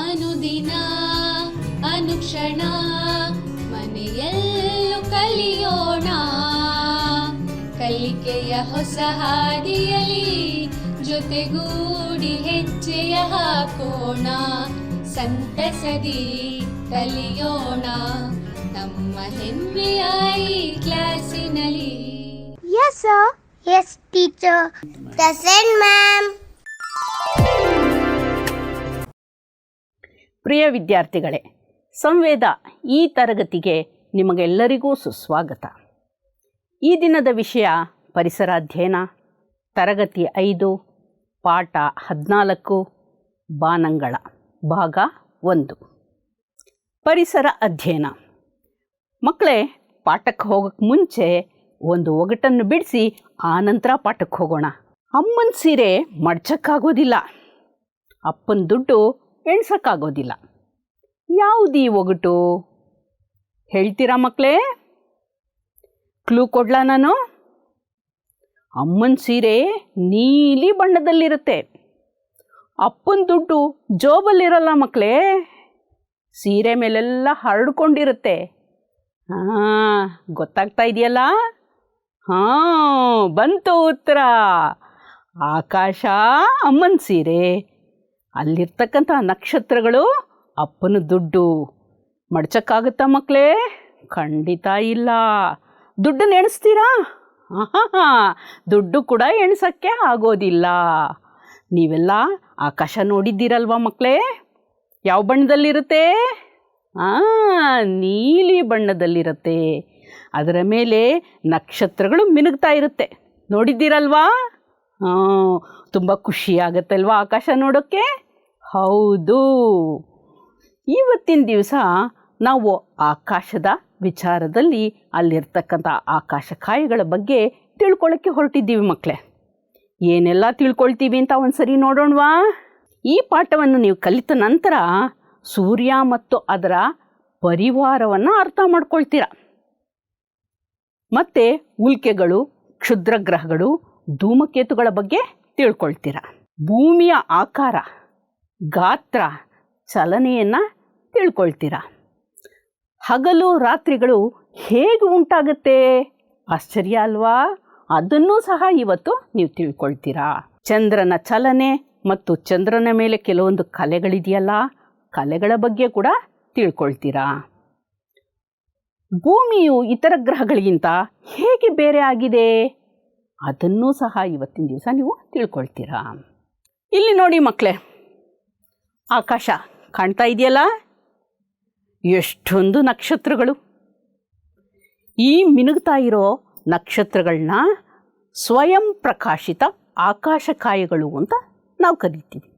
ಅನುದಿನ ಅನುಕ್ಷಣ ಮನೆಯಲ್ಲೂ ಕಲಿಯೋಣ, ಕಲಿಕೆಯ ಹೊಸ ಹಾದಿಯಲಿ ಜೊತೆಗೂಡಿ ಹೆಜ್ಜೆಯ ಹಾಕೋಣ, ಸಂತಸದಿ ಕಲಿಯೋಣ ನಮ್ಮ ಹೆಮ್ಮೆಯ ಈ ಕ್ಲಾಸಿನಲ್ಲಿ. Yes sir. Yes teacher. Present ma'am. ಪ್ರಿಯ ವಿದ್ಯಾರ್ಥಿಗಳೇ, ಸಂವೇದ ಈ ತರಗತಿಗೆ ನಿಮಗೆಲ್ಲರಿಗೂ ಸುಸ್ವಾಗತ. ಈ ದಿನದ ವಿಷಯ ಪರಿಸರ ಅಧ್ಯಯನ, ತರಗತಿ 5, ಪಾಠ 14, ಬಾನಂಗಳ, ಭಾಗ 1. ಪರಿಸರ ಅಧ್ಯಯನ. ಮಕ್ಕಳೇ, ಪಾಠಕ್ಕೆ ಹೋಗೋಕ್ಕೆ ಮುಂಚೆ ಒಂದು ಒಗಟನ್ನು ಬಿಡಿಸಿ ಆನಂತರ ಪಾಠಕ್ಕೆ ಹೋಗೋಣ. ಅಮ್ಮನ ಸೀರೆ ಮಡ್ಚಕ್ಕಾಗೋದಿಲ್ಲ, ಅಪ್ಪನ ದುಡ್ಡು ಎಣ್ಸಕ್ಕಾಗೋದಿಲ್ಲ. ಯಾವುದು ಈ ಒಗಟು ಹೇಳ್ತೀರಾ ಮಕ್ಕಳೇ? ಕ್ಲೂ ಕೊಡ್ಲಾ ನಾನು? ಅಮ್ಮನ ಸೀರೆ ನೀಲಿ ಬಣ್ಣದಲ್ಲಿರುತ್ತೆ, ಅಪ್ಪನ ದುಡ್ಡು ಜೋಬಲ್ಲಿರಲ್ಲ ಮಕ್ಕಳೇ, ಸೀರೆ ಮೇಲೆಲ್ಲ ಹರಡ್ಕೊಂಡಿರುತ್ತೆ. ಹಾಂ, ಗೊತ್ತಾಗ್ತಾ ಇದೆಯಲ್ಲ? ಹಾಂ, ಬಂತು ಉತ್ತರ. ಆಕಾಶ ಅಮ್ಮನ ಸೀರೆ, ಅಲ್ಲಿರ್ತಕ್ಕಂಥ ನಕ್ಷತ್ರಗಳು ಅಪ್ಪನ ದುಡ್ಡು. ಮಡ್ಚಕ್ಕಾಗುತ್ತಾ ಮಕ್ಕಳೇ? ಖಂಡಿತ ಇಲ್ಲ. ದುಡ್ಡನ್ನು ಎಣಿಸ್ತೀರಾ? ಹಾಂ, ದುಡ್ಡು ಕೂಡ ಎಣ್ಸೋಕ್ಕೆ ಆಗೋದಿಲ್ಲ. ನೀವೆಲ್ಲ ಆಕಾಶ ನೋಡಿದ್ದೀರಲ್ವ ಮಕ್ಕಳೇ? ಯಾವ ಬಣ್ಣದಲ್ಲಿರುತ್ತೆ? ನೀಲಿ ಬಣ್ಣದಲ್ಲಿರುತ್ತೆ. ಅದರ ಮೇಲೆ ನಕ್ಷತ್ರಗಳು ಮಿನುಗ್ತಾ ಇರುತ್ತೆ, ನೋಡಿದ್ದೀರಲ್ವಾ? ತುಂಬ ಖುಷಿಯಾಗತ್ತಲ್ವಾ ಆಕಾಶ ನೋಡೋಕ್ಕೆ? ಹೌದು. ಇವತ್ತಿನ ದಿವಸ ನಾವು ಆಕಾಶದ ವಿಚಾರದಲ್ಲಿ ಅಲ್ಲಿರ್ತಕ್ಕಂಥ ಆಕಾಶಕಾಯಗಳ ಬಗ್ಗೆ ತಿಳ್ಕೊಳ್ಳೋಕ್ಕೆ ಹೊರಟಿದ್ದೀವಿ ಮಕ್ಕಳೇ. ಏನೆಲ್ಲ ತಿಳ್ಕೊಳ್ತೀವಿ ಅಂತ ಒಂದು ಸರಿ ನೋಡೋಣವಾ? ಈ ಪಾಠವನ್ನು ನೀವು ಕಲಿತ ನಂತರ ಸೂರ್ಯ ಮತ್ತು ಅದರ ಪರಿವಾರವನ್ನು ಅರ್ಥ ಮಾಡ್ಕೊಳ್ತೀರ. ಮತ್ತು ಉಲ್ಕೆಗಳು, ಕ್ಷುದ್ರಗ್ರಹಗಳು, ಧೂಮಕೇತುಗಳ ಬಗ್ಗೆ ತಿಳ್ಕೊಳ್ತೀರ. ಭೂಮಿಯ ಆಕಾರ, ಗಾತ್ರ, ಚಲನೆಯನ್ನು ತಿಳ್ಕೊಳ್ತೀರ. ಹಗಲು ರಾತ್ರಿಗಳು ಹೇಗೆ ಉಂಟಾಗುತ್ತೆ? ಆಶ್ಚರ್ಯ ಅಲ್ವಾ? ಅದನ್ನೂ ಸಹ ಇವತ್ತು ನೀವು ತಿಳ್ಕೊಳ್ತೀರಾ. ಚಂದ್ರನ ಚಲನೆ ಮತ್ತು ಚಂದ್ರನ ಮೇಲೆ ಕೆಲವೊಂದು ಕಲೆಗಳಿದೆಯಲ್ಲ, ಕಲೆಗಳ ಬಗ್ಗೆ ಕೂಡ ತಿಳ್ಕೊಳ್ತೀರಾ. ಭೂಮಿಯು ಇತರ ಗ್ರಹಗಳಿಗಿಂತ ಹೇಗೆ ಬೇರೆ ಆಗಿದೆ? ಅದನ್ನೂ ಸಹ ಇವತ್ತಿನ ದಿವಸ ನೀವು ತಿಳ್ಕೊಳ್ತೀರಾ. ಇಲ್ಲಿ ನೋಡಿ ಮಕ್ಕಳೇ, ಆಕಾಶ ಕಾಣ್ತಾ ಇದೆಯಲ್ಲ? ಎಷ್ಟೊಂದು ನಕ್ಷತ್ರಗಳು. ಈ ಮಿನುಗ್ತಾ ಇರೋ ನಕ್ಷತ್ರಗಳನ್ನ ಸ್ವಯಂ ಪ್ರಕಾಶಿತ ಆಕಾಶಕಾಯಗಳು ಅಂತ ನಾವು ಕರಿತೀವಿ.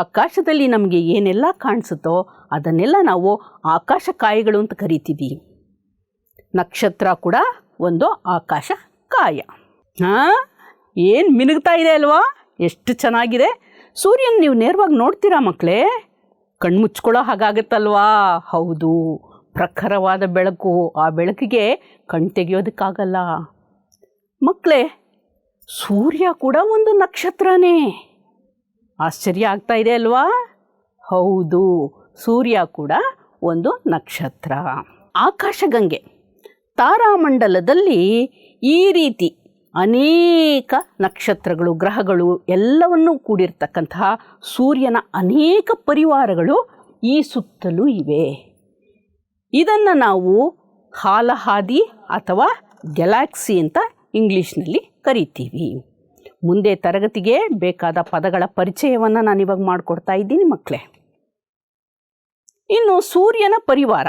ಆಕಾಶದಲ್ಲಿ ನಮಗೆ ಏನೆಲ್ಲ ಕಾಣಿಸುತ್ತೋ ಅದನ್ನೆಲ್ಲ ನಾವು ಆಕಾಶಕಾಯಗಳು ಅಂತ ಕರಿತೀವಿ. ನಕ್ಷತ್ರ ಕೂಡ ಒಂದು ಆಕಾಶಕಾಯ. ಏನು ಮಿನುಗ್ತಾ ಇದೆ ಅಲ್ವಾ? ಎಷ್ಟು ಚೆನ್ನಾಗಿದೆ. ಸೂರ್ಯನ ನೀವು ನೇರವಾಗಿ ನೋಡ್ತೀರಾ ಮಕ್ಕಳೇ? ಕಣ್ಮುಚ್ಕೊಳ್ಳೋ ಹಾಗಾಗತ್ತಲ್ವಾ? ಹೌದು, ಪ್ರಖರವಾದ ಬೆಳಕು. ಆ ಬೆಳಕಿಗೆ ಕಣ್ ತೆಗೆಯೋದಕ್ಕಾಗಲ್ಲ ಮಕ್ಕಳೇ. ಸೂರ್ಯ ಕೂಡ ಒಂದು ನಕ್ಷತ್ರನೇ. ಆಶ್ಚರ್ಯ ಆಗ್ತಾ ಇದೆ ಅಲ್ವಾ? ಹೌದು, ಸೂರ್ಯ ಕೂಡ ಒಂದು ನಕ್ಷತ್ರ. ಆಕಾಶಗಂಗೆ, ತಾರಾಮಂಡಲದಲ್ಲಿ ಈ ರೀತಿ ಅನೇಕ ನಕ್ಷತ್ರಗಳು, ಗ್ರಹಗಳು ಎಲ್ಲವನ್ನೂ ಕೂಡಿರ್ತಕ್ಕಂತಹ ಸೂರ್ಯನ ಅನೇಕ ಪರಿವಾರಗಳು ಈ ಸುತ್ತಲೂ ಇವೆ. ಇದನ್ನು ನಾವು ಕಾಲಹಾದಿ ಅಥವಾ ಗ್ಯಾಲಕ್ಸಿ ಅಂತ ಇಂಗ್ಲೀಷ್ನಲ್ಲಿ ಕರಿತೀವಿ. ಮುಂದೆ ತರಗತಿಗೆ ಬೇಕಾದ ಪದಗಳ ಪರಿಚಯವನ್ನು ನಾನಿವಾಗ ಮಾಡಿಕೊಡ್ತಾ ಇದ್ದೀನಿ ಮಕ್ಕಳೇ. ಇನ್ನು ಸೂರ್ಯನ ಪರಿವಾರ.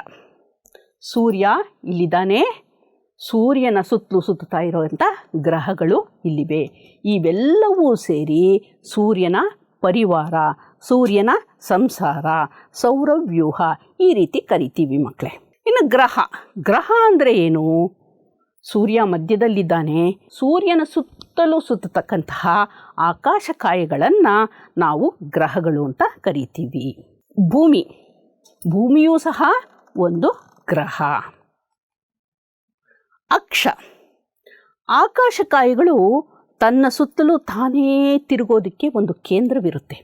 ಸೂರ್ಯ ಇಲ್ಲಿದ್ದಾನೆ, ಸೂರ್ಯನ ಸುತ್ತಲೂ ಸುತ್ತಾ ಇರುವಂಥ ಗ್ರಹಗಳು ಇಲ್ಲಿವೆ. ಇವೆಲ್ಲವೂ ಸೇರಿ ಸೂರ್ಯನ ಪರಿವಾರ, ಸೂರ್ಯನ ಸಂಸಾರ, ಸೌರವ್ಯೂಹ ಈ ರೀತಿ ಕರಿತೀವಿ ಮಕ್ಕಳೇ. ಇನ್ನು ಗ್ರಹ. ಗ್ರಹ ಅಂದರೆ ಏನು? ಸೂರ್ಯ ಮಧ್ಯದಲ್ಲಿದ್ದಾನೆ, ಸೂರ್ಯನ ಸುತ್ತಲೂ ಸುತ್ತತಕ್ಕಂತಹ ಆಕಾಶಕಾಯಗಳನ್ನು ನಾವು ಗ್ರಹಗಳು ಅಂತ ಕರಿತೀವಿ. ಭೂಮಿ, ಭೂಮಿಯೂ ಸಹ ಒಂದು ಗ್ರಹ. ಅಕ್ಷ, ಆಕಾಶಕಾಯಗಳು ತನ್ನ ಸುತ್ತಲೂ ತಾನೇ ತಿರುಗೋದಕ್ಕೆ ಒಂದು ಕೇಂದ್ರವಿರುತ್ತೆ.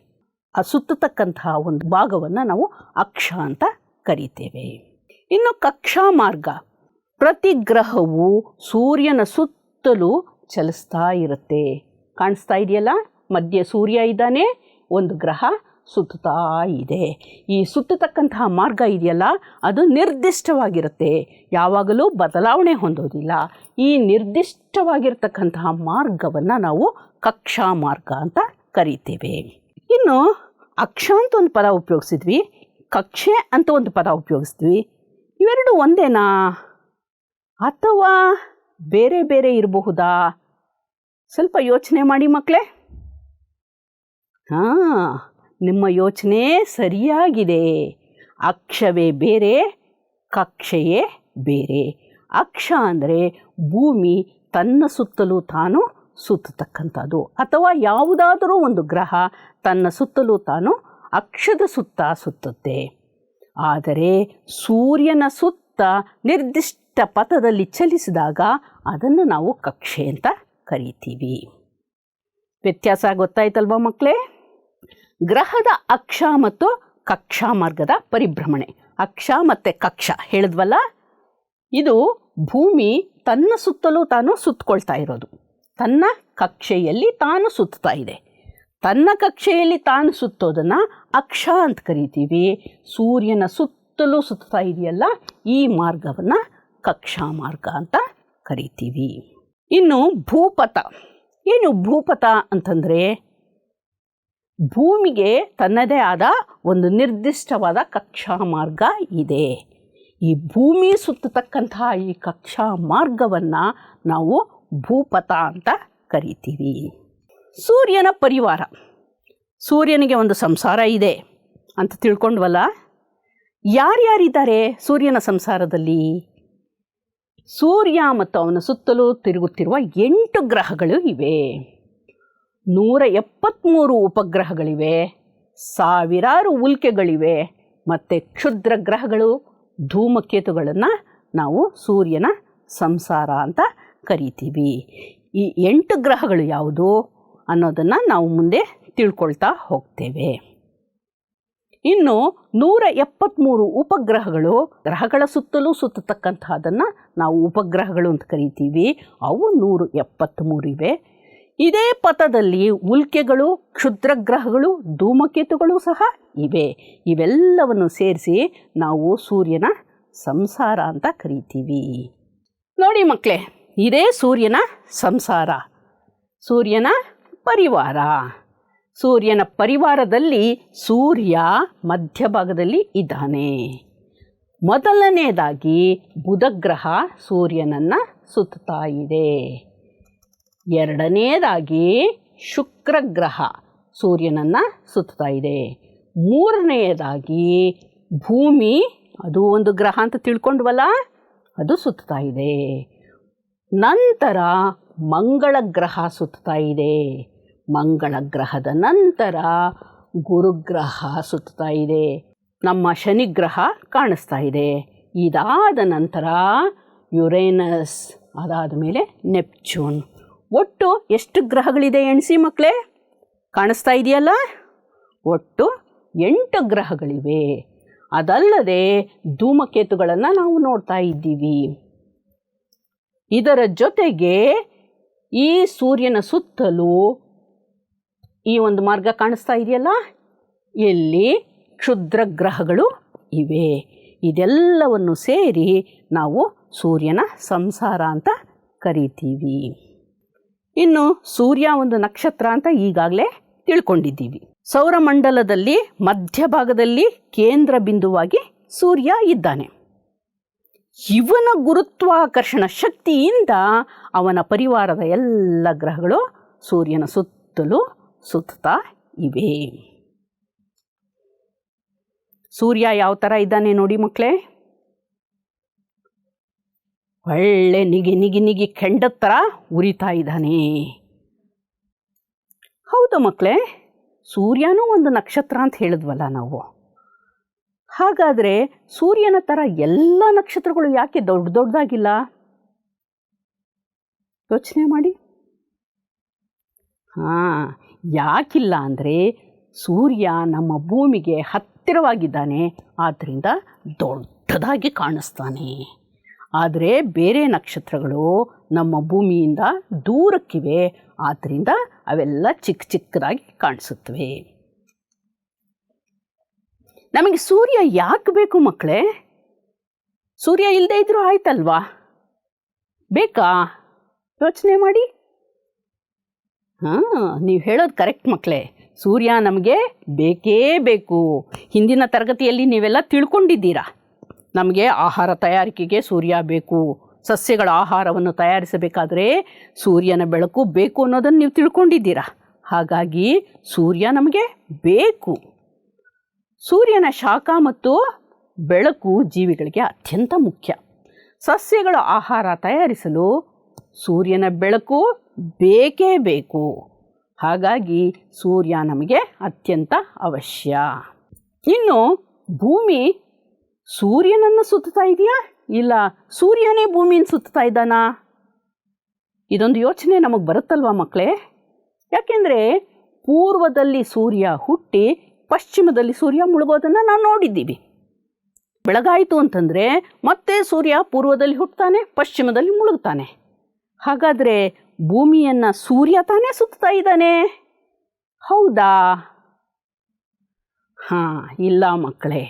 ಸುತ್ತತಕ್ಕಂತಹ ಒಂದು ಭಾಗವನ್ನು ನಾವು ಅಕ್ಷ ಅಂತ ಕರೀತೇವೆ. ಇನ್ನು ಕಕ್ಷಾ ಮಾರ್ಗ, ಪ್ರತಿ ಗ್ರಹವು ಸೂರ್ಯನ ಸುತ್ತಲೂ ಚಲಿಸ್ತಾ ಇರುತ್ತೆ. ಕಾಣಿಸ್ತಾ ಇದೆಯಲ್ಲ, ಮಧ್ಯೆ ಸೂರ್ಯ ಇದ್ದಾನೆ, ಒಂದು ಗ್ರಹ ಸುತ್ತುತ್ತಾ ಇದೆ. ಈ ಸುತ್ತತಕ್ಕಂತಹ ಮಾರ್ಗ ಇದೆಯಲ್ಲ, ಅದು ನಿರ್ದಿಷ್ಟವಾಗಿರುತ್ತೆ, ಯಾವಾಗಲೂ ಬದಲಾವಣೆ ಹೊಂದೋದಿಲ್ಲ. ಈ ನಿರ್ದಿಷ್ಟವಾಗಿರ್ತಕ್ಕಂತಹ ಮಾರ್ಗವನ್ನು ನಾವು ಕಕ್ಷಾ ಮಾರ್ಗ ಅಂತ ಕರೀತೇವೆ. ಇನ್ನು ಅಕ್ಷ ಅಂತ ಒಂದು ಪದ ಉಪಯೋಗಿಸಿದ್ವಿ, ಕಕ್ಷೆ ಅಂತ ಒಂದು ಪದ ಉಪಯೋಗಿಸಿದ್ವಿ. ಇವೆರಡು ಒಂದೇನಾ ಅಥವಾ ಬೇರೆ ಬೇರೆ ಇರಬಹುದಾ? ಸ್ವಲ್ಪ ಯೋಚನೆ ಮಾಡಿ ಮಕ್ಕಳೇ. ನಿಮ್ಮ ಯೋಚನೆ ಸರಿಯಾಗಿದೆ. ಅಕ್ಷವೇ ಬೇರೆ, ಕಕ್ಷೆಯೇ ಬೇರೆ. ಅಕ್ಷ ಅಂದರೆ ಭೂಮಿ ತನ್ನ ಸುತ್ತಲೂ ತಾನು ಸುತ್ತತಕ್ಕಂಥದ್ದು, ಅಥವಾ ಯಾವುದಾದರೂ ಒಂದು ಗ್ರಹ ತನ್ನ ಸುತ್ತಲೂ ತಾನು ಅಕ್ಷದ ಸುತ್ತ ಸುತ್ತುತ್ತೆ. ಆದರೆ ಸೂರ್ಯನ ಸುತ್ತ ನಿರ್ದಿಷ್ಟ ಪಥದಲ್ಲಿ ಚಲಿಸಿದಾಗ ಅದನ್ನು ನಾವು ಕಕ್ಷೆ ಅಂತ ಕರಿತೀವಿ. ವ್ಯತ್ಯಾಸ ಗೊತ್ತಾಯ್ತಲ್ವ ಮಕ್ಕಳೇ? ಗ್ರಹದ ಅಕ್ಷ ಮತ್ತು ಕಕ್ಷಾ ಮಾರ್ಗದ ಪರಿಭ್ರಮಣೆ. ಅಕ್ಷ ಮತ್ತು ಕಕ್ಷ ಹೇಳಿದ್ವಲ್ಲ, ಇದು ಭೂಮಿ ತನ್ನ ಸುತ್ತಲೂ ತಾನು ಸುತ್ತಕೊಳ್ತಾ ಇರೋದು, ತನ್ನ ಕಕ್ಷೆಯಲ್ಲಿ ತಾನು ಸುತ್ತಾ ಇದೆ. ತನ್ನ ಕಕ್ಷೆಯಲ್ಲಿ ತಾನು ಸುತ್ತೋದನ್ನು ಅಕ್ಷ ಅಂತ ಕರಿತೀವಿ. ಸೂರ್ಯನ ಸುತ್ತಲೂ ಸುತ್ತಾ ಇದೆಯಲ್ಲ, ಈ ಮಾರ್ಗವನ್ನು ಕಕ್ಷಾ ಮಾರ್ಗ ಅಂತ ಕರಿತೀವಿ. ಇನ್ನು ಭೂಪಥ. ಏನು ಭೂಪಥ ಅಂತಂದರೆ, ಭೂಮಿಗೆ ತನ್ನದೇ ಆದ ಒಂದು ನಿರ್ದಿಷ್ಟವಾದ ಕಕ್ಷಾ ಮಾರ್ಗ ಇದೆ. ಈ ಭೂಮಿ ಸುತ್ತತಕ್ಕಂತಹ ಈ ಕಕ್ಷಾ ಮಾರ್ಗವನ್ನು ನಾವು ಭೂಪಥ ಅಂತ ಕರಿತೀವಿ. ಸೂರ್ಯನ ಪರಿವಾರ. ಸೂರ್ಯನಿಗೆ ಒಂದು ಸಂಸಾರ ಇದೆ ಅಂತ ತಿಳ್ಕೊಂಡ್ವಲ್ಲ, ಯಾರ್ಯಾರಿದ್ದಾರೆ ಸೂರ್ಯನ ಸಂಸಾರದಲ್ಲಿ? ಸೂರ್ಯ ಮತ್ತು ಅವನ ಸುತ್ತಲೂ ತಿರುಗುತ್ತಿರುವ 8 ಗ್ರಹಗಳು ಇವೆ, 173 ಉಪಗ್ರಹಗಳಿವೆ, ಸಾವಿರಾರು ಉಲ್ಕೆಗಳಿವೆ, ಮತ್ತು ಕ್ಷುದ್ರ ಗ್ರಹಗಳು, ಧೂಮಕೇತುಗಳನ್ನು ನಾವು ಸೂರ್ಯನ ಸಂಸಾರ ಅಂತ ಕರಿತೀವಿ. ಈ 8 ಗ್ರಹಗಳು ಯಾವುದು ಅನ್ನೋದನ್ನು ನಾವು ಮುಂದೆ ತಿಳ್ಕೊಳ್ತಾ ಹೋಗ್ತೇವೆ. ಇನ್ನು 173 ಉಪಗ್ರಹಗಳು, ಗ್ರಹಗಳ ಸುತ್ತಲೂ ಸುತ್ತತಕ್ಕಂಥದ್ದನ್ನು ನಾವು ಉಪಗ್ರಹಗಳು ಅಂತ ಕರಿತೀವಿ. ಅವು 173 ಇವೆ. ಇದೇ ಪಥದಲ್ಲಿ ಉಲ್ಕೆಗಳು, ಕ್ಷುದ್ರಗ್ರಹಗಳು, ಧೂಮಕೇತುಗಳು ಸಹ ಇವೆ. ಇವೆಲ್ಲವನ್ನು ಸೇರಿಸಿ ನಾವು ಸೂರ್ಯನ ಸಂಸಾರ ಅಂತ ಕರಿತೀವಿ. ನೋಡಿ ಮಕ್ಕಳೇ, ಇದೇ ಸೂರ್ಯನ ಸಂಸಾರ, ಸೂರ್ಯನ ಪರಿವಾರ. ಸೂರ್ಯನ ಪರಿವಾರದಲ್ಲಿ ಸೂರ್ಯ ಮಧ್ಯಭಾಗದಲ್ಲಿ ಇದ್ದಾನೆ. ಮೊದಲನೇದಾಗಿ ಬುಧಗ್ರಹ ಸೂರ್ಯನನ್ನು ಸುತ್ತಾ ಇದೆ. ಎರಡನೇದಾಗಿ ಶುಕ್ರಗ್ರಹ ಸೂರ್ಯನನ್ನು ಸುತ್ತಾ ಇದೆ. ಮೂರನೆಯದಾಗಿ ಭೂಮಿ, ಅದು ಒಂದು ಗ್ರಹ ಅಂತ ತಿಳ್ಕೊಂಡ್ವಲ್ಲ, ಅದು ಸುತ್ತಾ ಇದೆ. ನಂತರ ಮಂಗಳ ಗ್ರಹ ಸುತ್ತಾ ಇದೆ. ಮಂಗಳ ಗ್ರಹದ ನಂತರ ಗುರುಗ್ರಹ ಸುತ್ತಾ ಇದೆ. ನಮ್ಮ ಶನಿಗ್ರಹ ಕಾಣಿಸ್ತಾ ಇದೆ. ಇದಾದ ನಂತರ ಯುರೇನಸ್, ಅದಾದ ಮೇಲೆ ನೆಪ್ಚೂನ್. ಒಟ್ಟು ಎಷ್ಟು ಗ್ರಹಗಳಿದೆ ಎಣಿಸಿ ಮಕ್ಕಳೇ? ಕಾಣಿಸ್ತಾ ಇದೆಯಲ್ಲ, ಒಟ್ಟು 8 ಗ್ರಹಗಳಿವೆ. ಅದಲ್ಲದೆ ಧೂಮಕೇತುಗಳನ್ನು ನಾವು ನೋಡ್ತಾ ಇದ್ದೀವಿ. ಇದರ ಜೊತೆಗೆ ಈ ಸೂರ್ಯನ ಸುತ್ತಲೂ ಈ ಒಂದು ಮಾರ್ಗ ಕಾಣಿಸ್ತಾ ಇದೆಯಲ್ಲ, ಇಲ್ಲಿ ಕ್ಷುದ್ರ ಗ್ರಹಗಳು ಇವೆ. ಇದೆಲ್ಲವನ್ನು ಸೇರಿ ನಾವು ಸೂರ್ಯನ ಸಂಸಾರ ಅಂತ ಕರಿತೀವಿ. ಇನ್ನು ಸೂರ್ಯ ಒಂದು ನಕ್ಷತ್ರ ಅಂತ ಈಗಾಗಲೇ ತಿಳ್ಕೊಂಡಿದ್ದೀವಿ. ಸೌರಮಂಡಲದಲ್ಲಿ ಮಧ್ಯಭಾಗದಲ್ಲಿ ಕೇಂದ್ರ ಬಿಂದುವಾಗಿ ಸೂರ್ಯ ಇದ್ದಾನೆ. ಇವನ ಗುರುತ್ವಾಕರ್ಷಣ ಶಕ್ತಿಯಿಂದ ಅವನ ಪರಿವಾರದ ಎಲ್ಲ ಗ್ರಹಗಳು ಸೂರ್ಯನ ಸುತ್ತಲೂ ಸುತ್ತಾ ಇವೆ. ಸೂರ್ಯ ಯಾವ ಥರ ಇದ್ದಾನೆ ನೋಡಿ ಮಕ್ಕಳೇ? ಒಳ್ಳೆ ನಿಗಿ ನಿಗಿ ನಿಗಿ ಕೆಂಡದ ಥರ ಉರಿತಾ ಇದ್ದಾನೆ. ಹೌದು ಮಕ್ಕಳೇ, ಸೂರ್ಯನೂ ಒಂದು ನಕ್ಷತ್ರ ಅಂತ ಹೇಳಿದ್ವಲ್ಲ ನಾವು. ಹಾಗಾದರೆ ಸೂರ್ಯನ ಥರ ಎಲ್ಲ ನಕ್ಷತ್ರಗಳು ಯಾಕೆ ದೊಡ್ಡ ದೊಡ್ಡದಾಗಿಲ್ಲ? ಯೋಚನೆ ಮಾಡಿ. ಯಾಕಿಲ್ಲ ಅಂದರೆ ಸೂರ್ಯ ನಮ್ಮ ಭೂಮಿಗೆ ಹತ್ತಿರವಾಗಿದ್ದಾನೆ, ಆದ್ದರಿಂದ ದೊಡ್ಡದಾಗಿ ಕಾಣಿಸ್ತಾನೆ. ಆದರೆ ಬೇರೆ ನಕ್ಷತ್ರಗಳು ನಮ್ಮ ಭೂಮಿಯಿಂದ ದೂರಕ್ಕಿವೆ, ಆದ್ದರಿಂದ ಅವೆಲ್ಲ ಚಿಕ್ಕ ಚಿಕ್ಕದಾಗಿ ಕಾಣಿಸುತ್ತವೆ. ನಮಗೆ ಸೂರ್ಯ ಯಾಕೆ ಬೇಕು ಮಕ್ಕಳೇ? ಸೂರ್ಯ ಇಲ್ಲದೆ ಇದ್ರೂ ಆಯ್ತಲ್ವಾ? ಬೇಕಾ? ಯೋಚನೆ ಮಾಡಿ. ನೀವು ಹೇಳೋದು ಕರೆಕ್ಟ್ ಮಕ್ಕಳೇ. ಸೂರ್ಯ ನಮಗೆ ಬೇಕೇ ಬೇಕು. ಹಿಂದಿನ ತರಗತಿಯಲ್ಲಿ ನೀವೆಲ್ಲ ತಿಳ್ಕೊಂಡಿದ್ದೀರಾ, ನಮಗೆ ಆಹಾರ ತಯಾರಿಕೆಗೆ ಸೂರ್ಯ ಬೇಕು, ಸಸ್ಯಗಳ ಆಹಾರವನ್ನು ತಯಾರಿಸಬೇಕಾದ್ರೆ ಸೂರ್ಯನ ಬೆಳಕು ಬೇಕು ಅನ್ನೋದನ್ನು ನೀವು ತಿಳ್ಕೊಂಡಿದ್ದೀರಾ. ಹಾಗಾಗಿ ಸೂರ್ಯ ನಮಗೆ ಬೇಕು. ಸೂರ್ಯನ ಶಾಖ ಮತ್ತು ಬೆಳಕು ಜೀವಿಗಳಿಗೆ ಅತ್ಯಂತ ಮುಖ್ಯ. ಸಸ್ಯಗಳ ಆಹಾರ ತಯಾರಿಸಲು ಸೂರ್ಯನ ಬೆಳಕು ಬೇಕೇ ಬೇಕು. ಹಾಗಾಗಿ ಸೂರ್ಯ ನಮಗೆ ಅತ್ಯಂತ ಅವಶ್ಯ. ಇನ್ನು ಭೂಮಿ ಸೂರ್ಯನನ್ನು ಸುತ್ತಾ ಇದೆಯಾ, ಇಲ್ಲ ಸೂರ್ಯನೇ ಭೂಮಿಯನ್ನು ಸುತ್ತಾ ಇದ್ದಾನಾ? ಇದೊಂದು ಯೋಚನೆ ನಮಗೆ ಬರುತ್ತಲ್ವಾ ಮಕ್ಕಳೇ? ಯಾಕೆಂದರೆ ಪೂರ್ವದಲ್ಲಿ ಸೂರ್ಯ ಹುಟ್ಟಿ ಪಶ್ಚಿಮದಲ್ಲಿ ಸೂರ್ಯ ಮುಳುಗೋದನ್ನು ನಾವು ನೋಡಿದ್ದೀವಿ. ಬೆಳಗಾಯಿತು ಅಂತಂದರೆ ಮತ್ತೆ ಸೂರ್ಯ ಪೂರ್ವದಲ್ಲಿ ಹುಟ್ಟುತ್ತಾನೆ, ಪಶ್ಚಿಮದಲ್ಲಿ ಮುಳುಗ್ತಾನೆ. ಹಾಗಾದರೆ ಭೂಮಿಯನ್ನು ಸೂರ್ಯ ತಾನೇ ಸುತ್ತಾ ಇದ್ದಾನೆ, ಹೌದಾ? ಇಲ್ಲ ಮಕ್ಕಳೇ,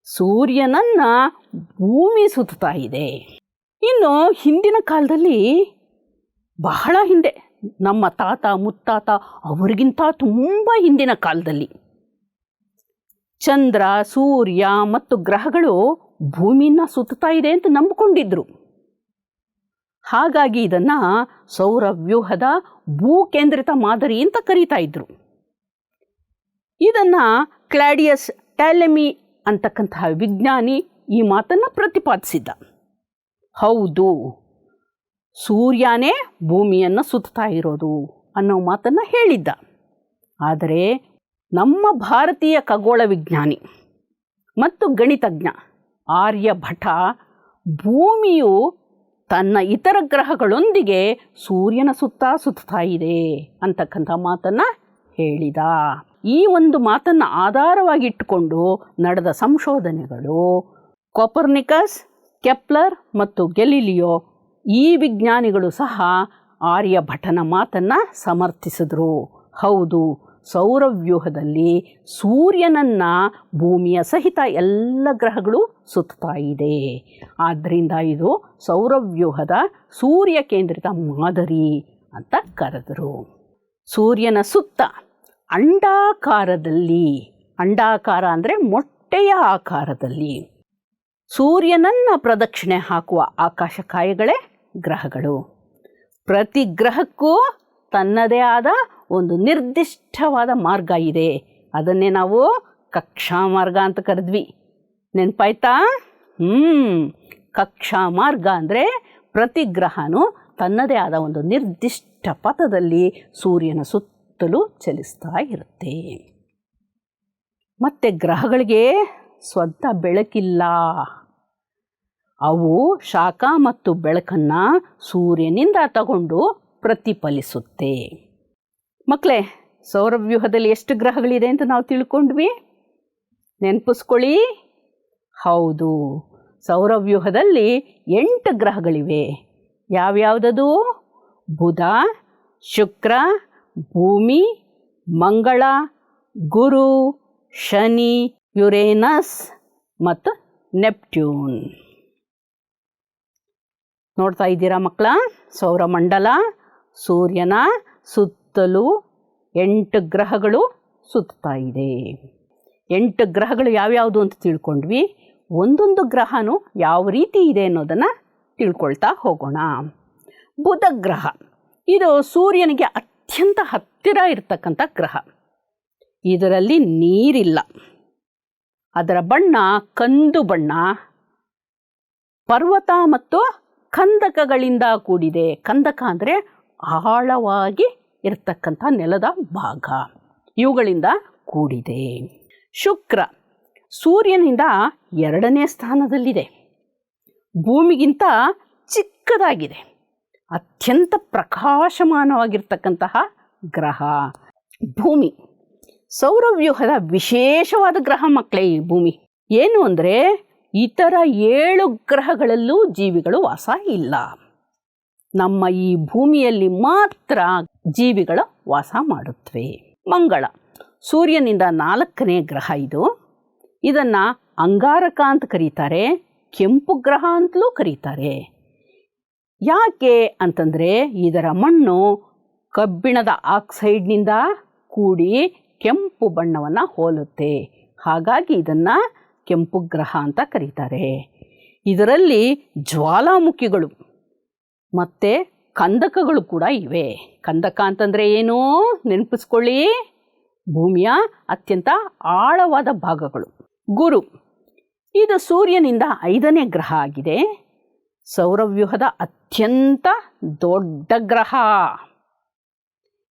ಸೂರ್ಯನನ್ನು ಭೂಮಿ ಸುತ್ತಾ ಇದೆ. ಇನ್ನು ಹಿಂದಿನ ಕಾಲದಲ್ಲಿ, ಬಹಳ ಹಿಂದೆ, ನಮ್ಮ ತಾತ ಮುತ್ತಾತ ಅವರಿಗಿಂತ ತುಂಬ ಹಿಂದಿನ ಕಾಲದಲ್ಲಿ ಚಂದ್ರ, ಸೂರ್ಯ ಮತ್ತು ಗ್ರಹಗಳು ಭೂಮಿಯನ್ನು ಸುತ್ತಾ ಇದೆ ಅಂತ ನಂಬಿಕೊಂಡಿದ್ರು. ಹಾಗಾಗಿ ಇದನ್ನು ಸೌರವ್ಯೂಹದ ಭೂಕೇಂದ್ರಿತ ಮಾದರಿ ಅಂತ ಕರೀತಾ ಇದ್ರು. ಇದನ್ನು ಕ್ಲಾಡಿಯಸ್ ಟಾಲೆಮಿ ಅಂತಕ್ಕಂತಹ ವಿಜ್ಞಾನಿ ಈ ಮಾತನ್ನು ಪ್ರತಿಪಾದಿಸಿದ್ದ. ಹೌದು, ಸೂರ್ಯನೇ ಭೂಮಿಯನ್ನು ಸುತ್ತಾ ಇರೋದು ಅನ್ನೋ ಮಾತನ್ನು ಹೇಳಿದ್ದ. ಆದರೆ ನಮ್ಮ ಭಾರತೀಯ ಖಗೋಳ ವಿಜ್ಞಾನಿ ಮತ್ತು ಗಣಿತಜ್ಞ ಆರ್ಯಭಟ ಭೂಮಿಯು ತನ್ನ ಇತರ ಗ್ರಹಗಳೊಂದಿಗೆ ಸೂರ್ಯನ ಸುತ್ತಾ ಇದೆ ಅಂತಕ್ಕಂಥ ಮಾತನ್ನು ಹೇಳಿದ. ಈ ಒಂದು ಮಾತನ್ನು ಆಧಾರವಾಗಿಟ್ಟುಕೊಂಡು ನಡೆದ ಸಂಶೋಧನೆಗಳು ಕೋಪರ್ನಿಕಸ್, ಕೆಪ್ಲರ್ ಮತ್ತು ಗೆಲಿಲಿಯೋ ಈ ವಿಜ್ಞಾನಿಗಳು ಸಹ ಆರ್ಯಭಟನ ಮಾತನ್ನು ಸಮರ್ಥಿಸಿದ್ರು. ಹೌದು, ಸೌರವ್ಯೂಹದಲ್ಲಿ ಸೂರ್ಯನನ್ನು ಭೂಮಿಯ ಸಹಿತ ಎಲ್ಲ ಗ್ರಹಗಳು ಸುತ್ತಾ ಇದೆ. ಆದ್ದರಿಂದ ಇದು ಸೌರವ್ಯೂಹದ ಸೂರ್ಯ ಕೇಂದ್ರಿತ ಮಾದರಿ ಅಂತ ಕರೆದರು. ಸೂರ್ಯನ ಸುತ್ತ ಅಂಡಾಕಾರದಲ್ಲಿ, ಅಂಡಾಕಾರ ಅಂದರೆ ಮೊಟ್ಟೆಯ ಆಕಾರದಲ್ಲಿ ಸೂರ್ಯನನ್ನು ಪ್ರದಕ್ಷಿಣೆ ಹಾಕುವ ಆಕಾಶಕಾಯಗಳೇ ಗ್ರಹಗಳು. ಪ್ರತಿ ಗ್ರಹಕ್ಕೂ ತನ್ನದೇ ಆದ ಒಂದು ನಿರ್ದಿಷ್ಟವಾದ ಮಾರ್ಗ ಇದೆ. ಅದನ್ನೇ ನಾವು ಕಕ್ಷಾ ಮಾರ್ಗ ಅಂತ ಕರೆದ್ವಿ. ನೆನಪಾಯ್ತಾ? ಕಕ್ಷಾ ಮಾರ್ಗ ಅಂದರೆ ಪ್ರತಿ ಗ್ರಹನೂ ತನ್ನದೇ ಆದ ಒಂದು ನಿರ್ದಿಷ್ಟ ಪಥದಲ್ಲಿ ಸೂರ್ಯನ ಸುತ್ತಲೂ ಚಲಿಸ್ತಾ ಇರುತ್ತೆ. ಮತ್ತು ಗ್ರಹಗಳಿಗೆ ಸ್ವಂತ ಬೆಳಕಿಲ್ಲ. ಅವು ಶಾಖ ಮತ್ತು ಬೆಳಕನ್ನು ಸೂರ್ಯನಿಂದ ತಗೊಂಡು ಪ್ರತಿಫಲಿಸುತ್ತೆ. ಮಕ್ಕಳೇ, ಸೌರವ್ಯೂಹದಲ್ಲಿ ಎಷ್ಟು ಗ್ರಹಗಳಿದೆ ಅಂತ ನಾವು ತಿಳ್ಕೊಂಡ್ವಿ? ನೆನಪಿಸ್ಕೊಳ್ಳಿ. ಹೌದು, ಸೌರವ್ಯೂಹದಲ್ಲಿ 8 ಗ್ರಹಗಳಿವೆ. ಯಾವ್ಯಾವುದದು? ಬುಧ, ಶುಕ್ರ, ಭೂಮಿ, ಮಂಗಳ, ಗುರು, ಶನಿ, ಯುರೇನಸ್ ಮತ್ತು ನೆಪ್ಟ್ಯೂನ್. ನೋಡ್ತಾ ಇದ್ದೀರಾ ಮಕ್ಕಳ? ಸೌರಮಂಡಲ ಸೂರ್ಯನ ಸುತ್ತಲೂ 8 ಗ್ರಹಗಳು ಸುತ್ತಾ ಇದೆ. 8 ಗ್ರಹಗಳು ಯಾವ್ಯಾವುದು ಅಂತ ತಿಳ್ಕೊಂಡ್ವಿ. ಒಂದೊಂದು ಗ್ರಹನೂ ಯಾವ ರೀತಿ ಇದೆ ಅನ್ನೋದನ್ನು ತಿಳ್ಕೊಳ್ತಾ ಹೋಗೋಣ. ಬುಧ ಗ್ರಹ ಇದು ಸೂರ್ಯನಿಗೆ ಅತ್ಯಂತ ಹತ್ತಿರ ಇರತಕ್ಕಂಥ ಗ್ರಹ. ಇದರಲ್ಲಿ ನೀರಿಲ್ಲ. ಅದರ ಬಣ್ಣ ಕಂದು ಬಣ್ಣ. ಪರ್ವತ ಮತ್ತು ಕಂದಕಗಳಿಂದ ಕೂಡಿದೆ. ಕಂದಕ ಅಂದರೆ ಆಳವಾಗಿ ಇರತಕ್ಕಂಥ ನೆಲದ ಭಾಗ. ಇವುಗಳಿಂದ ಕೂಡಿದೆ. ಶುಕ್ರ ಸೂರ್ಯನಿಂದ 2ನೇ ಸ್ಥಾನದಲ್ಲಿದೆ. ಭೂಮಿಗಿಂತ ಚಿಕ್ಕದಾಗಿದೆ. ಅತ್ಯಂತ ಪ್ರಕಾಶಮಾನವಾಗಿರ್ತಕ್ಕಂತಹ ಗ್ರಹ ಭೂಮಿ. ಸೌರವ್ಯೂಹದ ವಿಶೇಷವಾದ ಗ್ರಹ ಮಕ್ಕಳೇ ಈ ಭೂಮಿ. ಏನು ಅಂದರೆ ಇತರ 7 ಗ್ರಹಗಳಲ್ಲೂ ಜೀವಿಗಳು ವಾಸ ಇಲ್ಲ. ನಮ್ಮ ಈ ಭೂಮಿಯಲ್ಲಿ ಮಾತ್ರ ಜೀವಿಗಳು ವಾಸ ಮಾಡುತ್ತವೆ. ಮಂಗಳ ಸೂರ್ಯನಿಂದ 4ನೇ ಗ್ರಹ ಇದು. ಇದನ್ನು ಅಂಗಾರಕ ಅಂತ ಕರೀತಾರೆ, ಕೆಂಪು ಗ್ರಹ ಅಂತಲೂ ಕರೀತಾರೆ. ಯಾಕೆ ಅಂತಂದರೆ ಇದರ ಮಣ್ಣು ಕಬ್ಬಿಣದ ಆಕ್ಸೈಡ್ನಿಂದ ಕೂಡಿ ಕೆಂಪು ಬಣ್ಣವನ್ನು ಹೋಲುತ್ತೆ. ಹಾಗಾಗಿ ಇದನ್ನು ಕೆಂಪು ಗ್ರಹ ಅಂತ ಕರೀತಾರೆ. ಇದರಲ್ಲಿ ಜ್ವಾಲಾಮುಖಿಗಳು ಮತ್ತು ಕಂದಕಗಳು ಕೂಡ ಇವೆ. ಕಂದಕ ಅಂತಂದರೆ ಏನು ನೆನಪಿಸ್ಕೊಳ್ಳಿ, ಭೂಮಿಯ ಅತ್ಯಂತ ಆಳವಾದ ಭಾಗಗಳು. ಗುರು ಇದು ಸೂರ್ಯನಿಂದ 5ನೇ ಗ್ರಹ ಆಗಿದೆ. ಸೌರವ್ಯೂಹದ ಅತ್ಯಂತ ದೊಡ್ಡ ಗ್ರಹ.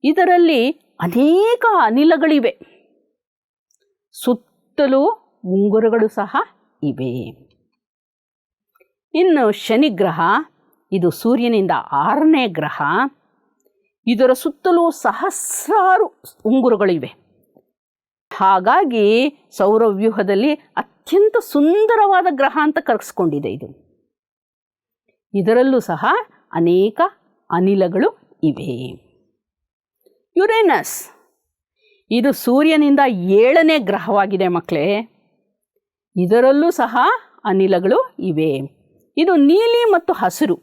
ಇದರಲ್ಲಿ ಅನೇಕ ಅನಿಲಗಳಿವೆ. ಸುತ್ತಲೂ ಉಂಗುರಗಳು ಸಹ ಇವೆ. ಇನ್ನು ಶನಿ ಗ್ರಹ ಇದು ಸೂರ್ಯನಿಂದ 6ನೇ ಗ್ರಹ. ಇದರ ಸುತ್ತಲೂ ಸಹಸ್ರಾರು ಉಂಗುರಗಳಿವೆ. ಹಾಗಾಗಿ ಸೌರವ್ಯೂಹದಲ್ಲಿ ಅತ್ಯಂತ ಸುಂದರವಾದ ಗ್ರಹ ಅಂತ ಕರೆಸ್ಕೊಂಡಿದೆ ಇದು. ಇದರಲ್ಲೂ ಸಹ ಅನೇಕ ಅನಿಲಗಳು ಇವೆ. ಯುರೇನಸ್ ಇದು ಸೂರ್ಯನಿಂದ 7ನೇ ಗ್ರಹವಾಗಿದೆ ಮಕ್ಕಳೇ. ಇದರಲ್ಲೂ ಸಹ ಅನಿಲಗಳು ಇವೆ. ಇದು ನೀಲಿ ಮತ್ತು ಹಸಿರು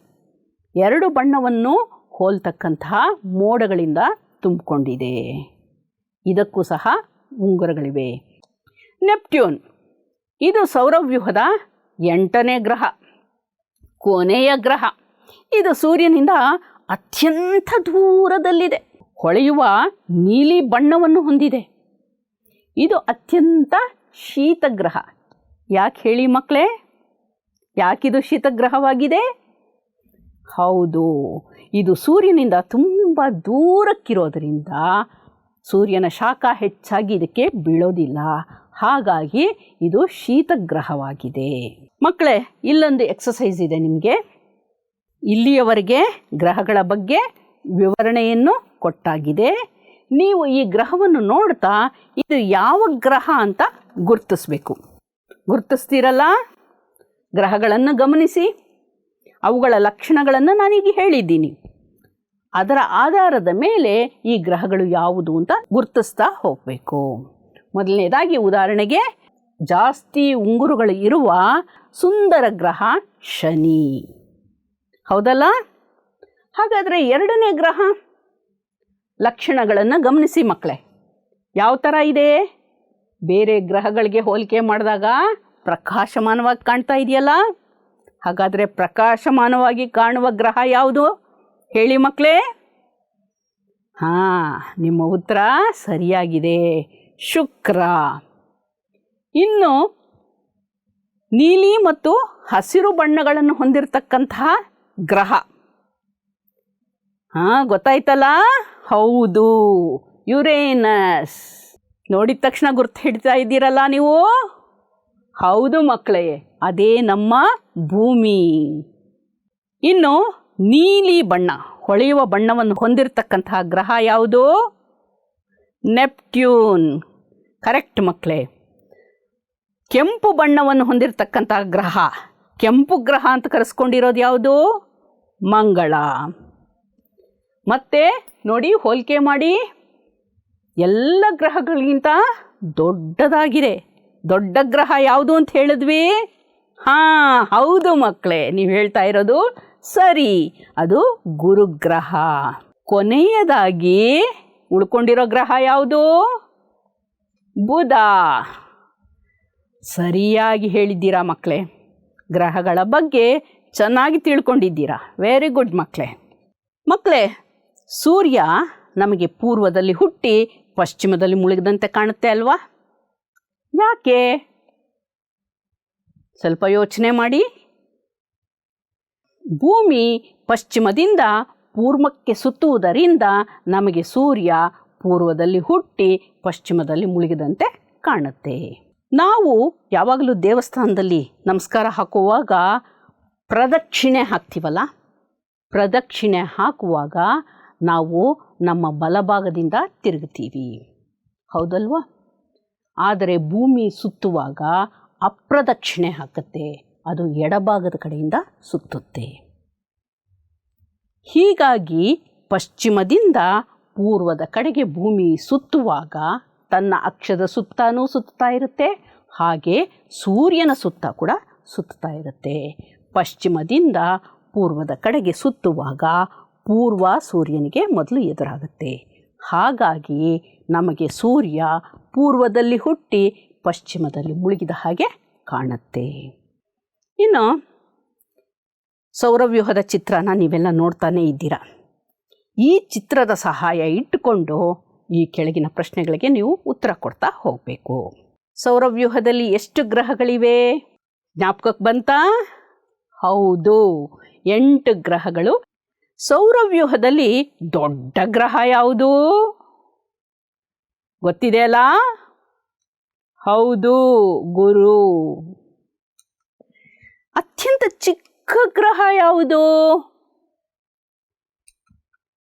2 ಬಣ್ಣವನ್ನು ಹೋಲ್ತಕ್ಕಂತಹ ಮೋಡಗಳಿಂದ ತುಂಬಿಕೊಂಡಿದೆ. ಇದಕ್ಕೂ ಸಹ ಉಂಗುರಗಳಿವೆ. ನೆಪ್ಟ್ಯೂನ್ ಇದು ಸೌರವ್ಯೂಹದ 8ನೇ ಗ್ರಹ, ಕೊನೆಯ ಗ್ರಹ. ಇದು ಸೂರ್ಯನಿಂದ ಅತ್ಯಂತ ದೂರದಲ್ಲಿದೆ. ಹೊಳೆಯುವ ನೀಲಿ ಬಣ್ಣವನ್ನು ಹೊಂದಿದೆ. ಇದು ಅತ್ಯಂತ ಶೀತಗ್ರಹ. ಯಾಕೆ ಹೇಳಿ ಮಕ್ಕಳೇ, ಯಾಕಿದು ಶೀತಗ್ರಹವಾಗಿದೆ? ಹೌದು, ಇದು ಸೂರ್ಯನಿಂದ ತುಂಬ ದೂರಕ್ಕಿರೋದರಿಂದ ಸೂರ್ಯನ ಶಾಖ ಹೆಚ್ಚಾಗಿ ಇದಕ್ಕೆ ಬೀಳೋದಿಲ್ಲ. ಹಾಗಾಗಿ ಇದು ಶೀತಗ್ರಹವಾಗಿದೆ. ಮಕ್ಕಳೇ, ಇಲ್ಲೊಂದು ಎಕ್ಸಸೈಸ್ ಇದೆ ನಿಮಗೆ. ಇಲ್ಲಿಯವರೆಗೆ ಗ್ರಹಗಳ ಬಗ್ಗೆ ವಿವರಣೆಯನ್ನು ಕೊಟ್ಟಾಗಿದೆ. ನೀವು ಈ ಗ್ರಹವನ್ನು ನೋಡ್ತಾ ಇದು ಯಾವ ಗ್ರಹ ಅಂತ ಗುರುತಿಸ್ಬೇಕು. ಗುರುತಿಸ್ತೀರಲ್ಲ? ಗ್ರಹಗಳನ್ನು ಗಮನಿಸಿ, ಅವುಗಳ ಲಕ್ಷಣಗಳನ್ನು ನಾನೀಗ ಹೇಳಿದ್ದೀನಿ. ಅದರ ಆಧಾರದ ಮೇಲೆ ಈ ಗ್ರಹಗಳು ಯಾವುದು ಅಂತ ಗುರುತಿಸ್ತಾ ಹೋಗಬೇಕು. ಮೊದಲನೇದಾಗಿ ಉದಾಹರಣೆಗೆ ಜಾಸ್ತಿ ಉಂಗುರಗಳು ಇರುವ ಸುಂದರ ಗ್ರಹ ಶನಿ, ಹೌದಲ್ಲ? ಹಾಗಾದರೆ 2ನೇ ಗ್ರಹ ಲಕ್ಷಣಗಳನ್ನು ಗಮನಿಸಿ ಮಕ್ಕಳೇ. ಯಾವ ಥರ ಇದೆ? ಬೇರೆ ಗ್ರಹಗಳಿಗೆ ಹೋಲಿಕೆ ಮಾಡಿದಾಗ ಪ್ರಕಾಶಮಾನವಾಗಿ ಕಾಣ್ತಾ ಇದೆಯಲ್ಲ? ಹಾಗಾದರೆ ಪ್ರಕಾಶಮಾನವಾಗಿ ಕಾಣುವ ಗ್ರಹ ಯಾವುದು ಹೇಳಿ ಮಕ್ಕಳೇ? ನಿಮ್ಮ ಉತ್ತರ ಸರಿಯಾಗಿದೆ, ಶುಕ್ರ. ಇನ್ನು ನೀಲಿ ಮತ್ತು ಹಸಿರು ಬಣ್ಣಗಳನ್ನು ಹೊಂದಿರತಕ್ಕಂತಹ ಗ್ರಹ ಗೊತ್ತಾಯ್ತಲ್ಲ? ಹೌದು, ಯುರೇನಸ್. ನೋಡಿದ ತಕ್ಷಣ ಗುರ್ತು ಹಿಡ್ತಾ ಇದ್ದೀರಲ್ಲ ನೀವು? ಹೌದು ಮಕ್ಕಳೇ, ಅದೇ ನಮ್ಮ ಭೂಮಿ. ಇನ್ನು ನೀಲಿ ಬಣ್ಣ, ಹೊಳೆಯುವ ಬಣ್ಣವನ್ನು ಹೊಂದಿರತಕ್ಕಂತಹ ಗ್ರಹ ಯಾವುದು? ನೆಪ್ಟ್ಯೂನ್. ಕರೆಕ್ಟ್ ಮಕ್ಕಳೇ. ಕೆಂಪು ಬಣ್ಣವನ್ನು ಹೊಂದಿರತಕ್ಕಂತಹ ಗ್ರಹ, ಕೆಂಪು ಗ್ರಹ ಅಂತ ಕರೆಸ್ಕೊಂಡಿರೋದು ಯಾವುದು? ಮಂಗಳ. ಮತ್ತೆ ನೋಡಿ, ಹೋಲಿಕೆ ಮಾಡಿ, ಎಲ್ಲ ಗ್ರಹಗಳಿಗಿಂತ ದೊಡ್ಡದಾಗಿದೆ. ದೊಡ್ಡ ಗ್ರಹ ಯಾವುದು ಅಂತ ಹೇಳಿದ್ವಿ? ಹೌದು ಮಕ್ಕಳೇ, ನೀವು ಹೇಳ್ತಾ ಇರೋದು ಸರಿ, ಅದು ಗುರುಗ್ರಹ. ಕೊನೆಯದಾಗಿ ಉಳ್ಕೊಂಡಿರೋ ಗ್ರಹ ಯಾವುದು? ಬುಧ. ಸರಿಯಾಗಿ ಹೇಳಿದ್ದೀರಾ ಮಕ್ಕಳೇ. ಗ್ರಹಗಳ ಬಗ್ಗೆ ಚೆನ್ನಾಗಿ ತಿಳ್ಕೊಂಡಿದ್ದೀರಾ. ವೆರಿ ಗುಡ್ ಮಕ್ಕಳೇ. ಮಕ್ಕಳೇ, ಸೂರ್ಯ ನಮಗೆ ಪೂರ್ವದಲ್ಲಿ ಹುಟ್ಟಿ ಪಶ್ಚಿಮದಲ್ಲಿ ಮುಳುಗಿದಂತೆ ಕಾಣುತ್ತೆ ಅಲ್ವಾ? ಯಾಕೆ? ಸ್ವಲ್ಪ ಯೋಚನೆ ಮಾಡಿ. ಭೂಮಿ ಪಶ್ಚಿಮದಿಂದ ಪೂರ್ವಕ್ಕೆ ಸುತ್ತುವುದರಿಂದ ನಮಗೆ ಸೂರ್ಯ ಪೂರ್ವದಲ್ಲಿ ಹುಟ್ಟಿ ಪಶ್ಚಿಮದಲ್ಲಿ ಮುಳುಗಿದಂತೆ ಕಾಣುತ್ತೆ. ನಾವು ಯಾವಾಗಲೂ ದೇವಸ್ಥಾನದಲ್ಲಿ ನಮಸ್ಕಾರ ಹಾಕುವಾಗ ಪ್ರದಕ್ಷಿಣೆ ಹಾಕ್ತೀವಲ್ಲ, ಪ್ರದಕ್ಷಿಣೆ ಹಾಕುವಾಗ ನಾವು ನಮ್ಮ ಬಲಭಾಗದಿಂದ ತಿರುಗ್ತೀವಿ, ಹೌದಲ್ವಾ? ಆದರೆ ಭೂಮಿ ಸುತ್ತುವಾಗ ಅಪ್ರದಕ್ಷಿಣೆ ಹಾಕುತ್ತೆ, ಅದು ಎಡಭಾಗದ ಕಡೆಯಿಂದ ಸುತ್ತುತ್ತೆ. ಹೀಗಾಗಿ ಪಶ್ಚಿಮದಿಂದ ಪೂರ್ವದ ಕಡೆಗೆ ಭೂಮಿ ಸುತ್ತುವಾಗ ತನ್ನ ಅಕ್ಷದ ಸುತ್ತಾನೂ ಸುತ್ತಾ ಇರುತ್ತೆ, ಹಾಗೆ ಸೂರ್ಯನ ಸುತ್ತ ಕೂಡ ಸುತ್ತಾ ಇರುತ್ತೆ. ಪಶ್ಚಿಮದಿಂದ ಪೂರ್ವದ ಕಡೆಗೆ ಸುತ್ತುವಾಗ ಪೂರ್ವ ಸೂರ್ಯನಿಗೆ ಮೊದಲು ಎದುರಾಗುತ್ತೆ. ಹಾಗಾಗಿ ನಮಗೆ ಸೂರ್ಯ ಪೂರ್ವದಲ್ಲಿ ಹುಟ್ಟಿ ಪಶ್ಚಿಮದಲ್ಲಿ ಮುಳುಗಿದ ಹಾಗೆ ಕಾಣುತ್ತೆ. ಇನ್ನು ಸೌರವ್ಯೂಹದ ಚಿತ್ರನ ನೀವೆಲ್ಲ ನೋಡ್ತಾನೇ ಇದ್ದೀರಾ. ಈ ಚಿತ್ರದ ಸಹಾಯ ಇಟ್ಟುಕೊಂಡು ಈ ಕೆಳಗಿನ ಪ್ರಶ್ನೆಗಳಿಗೆ ನೀವು ಉತ್ತರ ಕೊಡ್ತಾ ಹೋಗಬೇಕು. ಸೌರವ್ಯೂಹದಲ್ಲಿ ಎಷ್ಟು ಗ್ರಹಗಳಿವೆ? ಜ್ಞಾಪಕಕ್ಕೆ ಬಂತಾ? ಹೌದು, 8 ಗ್ರಹಗಳು. ಸೌರವ್ಯೂಹದಲ್ಲಿ ದೊಡ್ಡ ಗ್ರಹ ಯಾವುದು ಗೊತ್ತಿದೆಯಲ್ಲ? ಹೌದು, ಗುರು. ಅತ್ಯಂತ ಚಿಕ್ಕ ಗ್ರಹ ಯಾವುದು?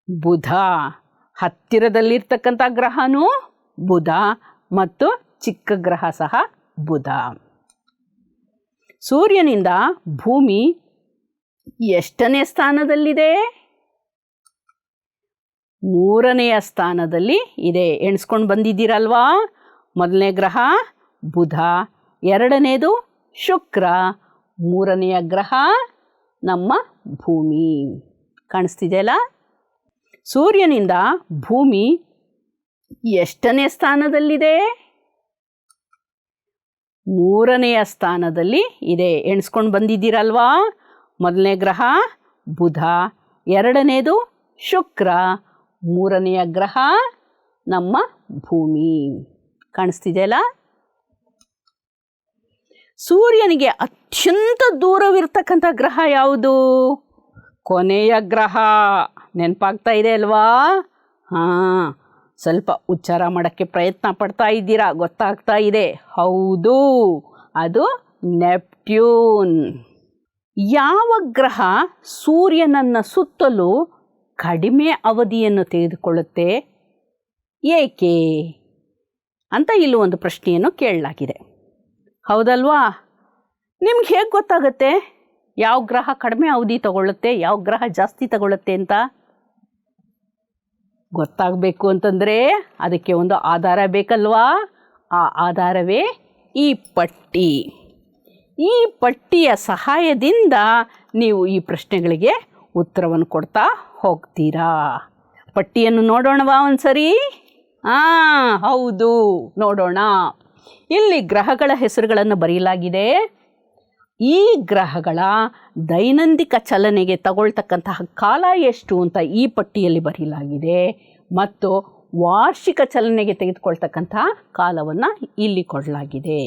ಬುಧ. ಹತ್ತಿರದಲ್ಲಿರ್ತಕ್ಕಂಥ ಗ್ರಹನೂ ಬುಧ ಮತ್ತು ಚಿಕ್ಕ ಗ್ರಹ ಸಹ ಬುಧ. ಸೂರ್ಯನಿಂದ ಭೂಮಿ ಎಷ್ಟನೇ ಸ್ಥಾನದಲ್ಲಿದೆ? 3ನೆಯ ಸ್ಥಾನದಲ್ಲಿ ಇದೆ. ಎಣಿಸ್ಕೊಂಡು ಬಂದಿದ್ದೀರಲ್ವಾ? ಮೊದಲನೇ ಗ್ರಹ ಬುಧ, 2ನೇದು ಶುಕ್ರ, 3ನೆಯ ಗ್ರಹ ನಮ್ಮ ಭೂಮಿ. ಕಾಣಿಸ್ತಿದೆಯಲ್ಲ? ಸೂರ್ಯನಿಂದ ಭೂಮಿ ಎಷ್ಟನೇ ಸ್ಥಾನದಲ್ಲಿದೆ? 3ನೆಯ ಸ್ಥಾನದಲ್ಲಿ ಇದೆ. ಎಣಿಸ್ಕೊಂಡು ಬಂದಿದ್ದೀರಲ್ವಾ? ಮೊದಲನೇ ಗ್ರಹ ಬುಧ, 2ನೇದು ಶುಕ್ರ, 3ನೆಯ ಗ್ರಹ ನಮ್ಮ ಭೂಮಿ. ಕಾಣಿಸ್ತಿದೆಯಲ್ಲ? ಸೂರ್ಯನಿಗೆ ಅತ್ಯಂತ ದೂರವಿರ್ತಕ್ಕಂಥ ಗ್ರಹ ಯಾವುದು? ಕೊನೆಯ ಗ್ರಹ. ನೆನಪಾಗ್ತಾ ಇದೆ ಅಲ್ವಾ? ಹಾಂ, ಸ್ವಲ್ಪ ಉಚ್ಚಾರ ಮಾಡೋಕ್ಕೆ ಪ್ರಯತ್ನ ಪಡ್ತಾ ಇದ್ದೀರಾ, ಗೊತ್ತಾಗ್ತಾ ಇದೆ. ಹೌದು, ಅದು ನೆಪ್ಟ್ಯೂನ್. ಯಾವ ಗ್ರಹ ಸೂರ್ಯನನ್ನು ಸುತ್ತಲೂ ಕಡಿಮೆ ಅವಧಿಯನ್ನು ತೆಗೆದುಕೊಳ್ಳುತ್ತೆ, ಏಕೆ ಅಂತ ಇಲ್ಲಿ ಒಂದು ಪ್ರಶ್ನೆಯನ್ನು ಕೇಳಲಾಗಿದೆ. ಹೌದಲ್ವಾ? ನಿಮ್ಗೆ ಹೇಗೆ ಗೊತ್ತಾಗುತ್ತೆ ಯಾವ ಗ್ರಹ ಕಡಿಮೆ ಅವಧಿ ತಗೊಳ್ಳುತ್ತೆ, ಯಾವ ಗ್ರಹ ಜಾಸ್ತಿ ತಗೊಳ್ಳುತ್ತೆ ಅಂತ? ಗೊತ್ತಾಗಬೇಕು ಅಂತಂದರೆ ಅದಕ್ಕೆ ಒಂದು ಆಧಾರ ಬೇಕಲ್ವಾ? ಆ ಆಧಾರವೇ ಈ ಪಟ್ಟಿ. ಈ ಪಟ್ಟಿಯ ಸಹಾಯದಿಂದ ನೀವು ಈ ಪ್ರಶ್ನೆಗಳಿಗೆ ಉತ್ತರವನ್ನು ಕೊಡ್ತಾ ಹೋಗ್ತೀರಾ. ಪಟ್ಟಿಯನ್ನು ನೋಡೋಣವಾ ಒಂದ್ಸರಿ? ಹೌದು, ನೋಡೋಣ. ಇಲ್ಲಿ ಗ್ರಹಗಳ ಹೆಸರುಗಳನ್ನು ಬರೆಯಲಾಗಿದೆ. ಈ ಗ್ರಹಗಳ ದೈನಂದಿನ ಚಲನೆಗೆ ತಗೊಳ್ತಕ್ಕಂತಹ ಕಾಲ ಎಷ್ಟು ಅಂತ ಈ ಪಟ್ಟಿಯಲ್ಲಿ ಬರೆಯಲಾಗಿದೆ, ಮತ್ತು ವಾರ್ಷಿಕ ಚಲನೆಗೆ ತೆಗೆದುಕೊಳ್ತಕ್ಕಂತಹ ಕಾಲವನ್ನು ಇಲ್ಲಿ ಕೊಡಲಾಗಿದೆ.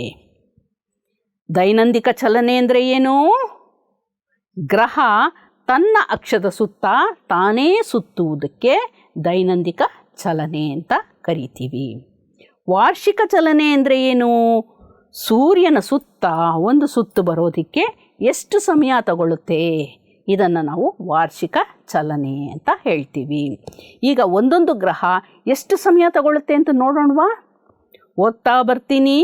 ದೈನಂದಿನ ಚಲನೆ ಅಂದರೆ ಏನು? ಗ್ರಹ ತನ್ನ ಅಕ್ಷದ ಸುತ್ತ ತಾನೇ ಸುತ್ತುವುದಕ್ಕೆ ದೈನಂದಿನ ಚಲನೆ ಅಂತ ಕರಿತೀವಿ. ವಾರ್ಷಿಕ ಚಲನೆ ಅಂದರೆ ಏನು? ಸೂರ್ಯನ ಸುತ್ತ ಒಂದು ಸುತ್ತು ಬರೋದಕ್ಕೆ ಎಷ್ಟು ಸಮಯ ತಗೊಳ್ಳುತ್ತೆ, ಇದನ್ನು ನಾವು ವಾರ್ಷಿಕ ಚಲನೆ ಅಂತ ಹೇಳ್ತೀವಿ. ಈಗ ಒಂದೊಂದು ಗ್ರಹ ಎಷ್ಟು ಸಮಯ ತಗೊಳ್ಳುತ್ತೆ ಅಂತ ನೋಡೋಣವಾ? ಓದ್ತಾ ಬರ್ತೀನಿ,